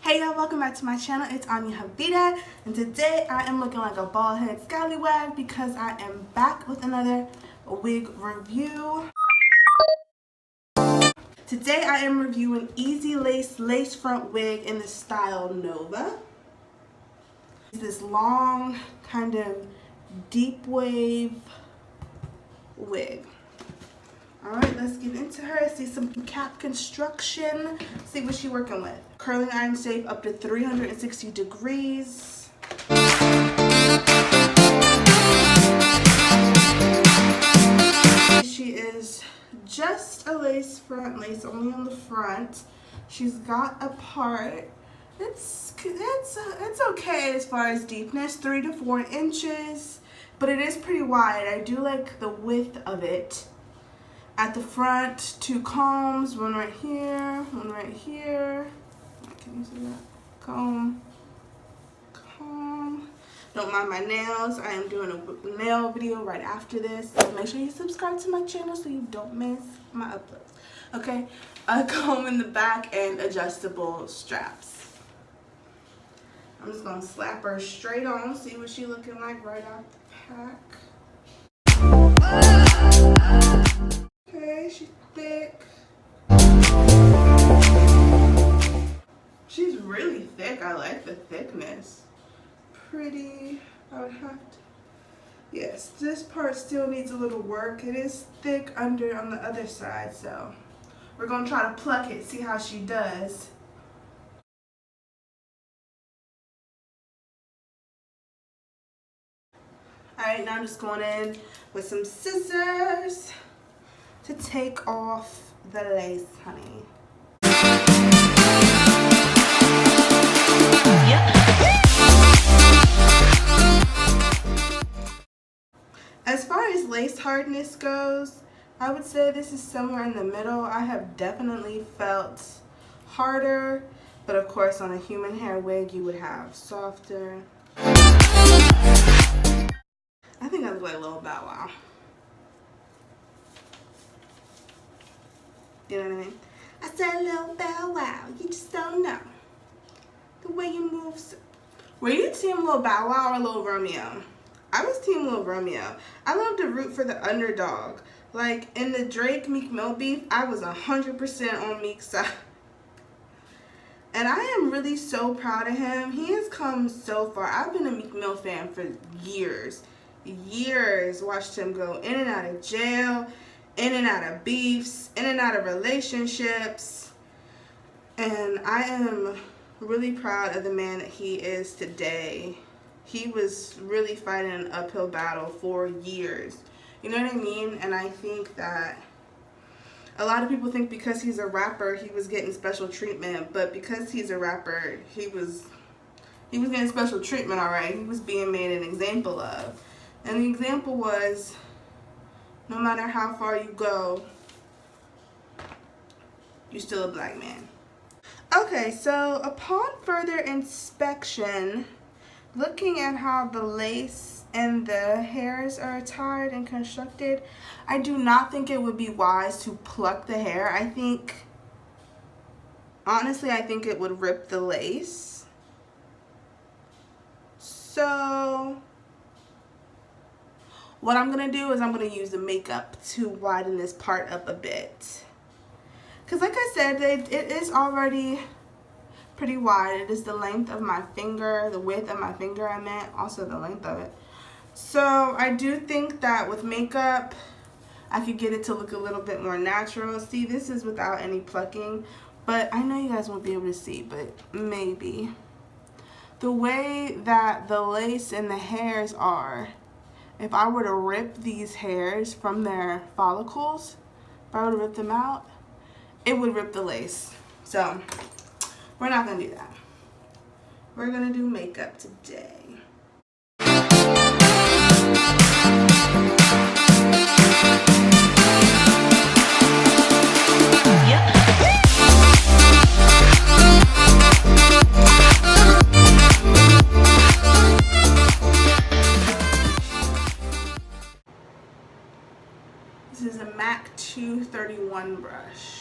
Hey y'all, welcome back to my channel. It's Anya Army, and today I am looking like a bald head scallywag because I am back with another wig review. Today I am reviewing Easy Lace front wig in the style Nova. It's this long kind of deep wave wig. Alright, let's get into her. See some cap construction. See what she's working with. Curling iron shape up to 360 degrees. She is just a lace front, lace only on the front. She's got a part. It's okay as far as deepness, 3 to 4 inches, but it is pretty wide. I do like the width of it. At the front, 2 combs, one right here, one right here. Can you see that? Comb. Don't mind my nails. I am doing a nail video right after this. So make sure you subscribe to my channel so you don't miss my uploads. Okay, a comb in the back and adjustable straps. I'm just gonna slap her straight on, see what she's looking like right out the pack. Okay, she's thick. She's really thick. I like the thickness. Pretty. I would have to. Yes, this part still needs a little work. It is thick under on the other side, so we're gonna try to pluck it, see how she does. Alright, now I'm just going in with some scissors to take off the lace, honey. As far as lace hardness goes, I would say this is somewhere in the middle. I have definitely felt harder, but of course on a human hair wig you would have softer. I think I look like a little Bow Wow. You know what I mean? I said little Bow Wow. You just don't know. The way you move. Were you team Lil Bow Wow or Lil Romeo? I was team Lil Romeo. I love to root for the underdog. Like in the Drake Meek Mill beef, I was 100% on Meek's side. And I am really so proud of him. He has come so far. I've been a Meek Mill fan for years. Watched him go in and out of jail, in and out of beefs, in and out of relationships. And I am really proud of the man that he is today. He was really fighting an uphill battle for years. You know what I mean? And I think that a lot of people think because he's a rapper, he was getting special treatment. But because he's a rapper, he was getting special treatment, all right? He was being made an example of. And the example was, no matter how far you go, you're still a black man. Okay, so upon further inspection, looking at how the lace and the hairs are tied and constructed, I do not think it would be wise to pluck the hair. Honestly, I think it would rip the lace. So what I'm going to do is I'm going to use the makeup to widen this part up a bit. Because like I said, it is already pretty wide. It is the length of my finger, the width of my finger I meant, also the length of it. So I do think that with makeup, I could get it to look a little bit more natural. See, this is without any plucking, but I know you guys won't be able to see, but maybe. The way that the lace and the hairs are, if I were to rip these hairs from their follicles, if I were to rip them out, it would rip the lace. So we're not gonna do that. We're gonna do makeup today. This is a MAC 231 brush.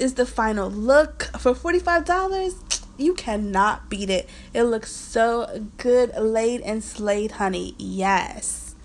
is the final look for $45. You cannot beat it. It looks so good, laid and slayed, honey. Yes.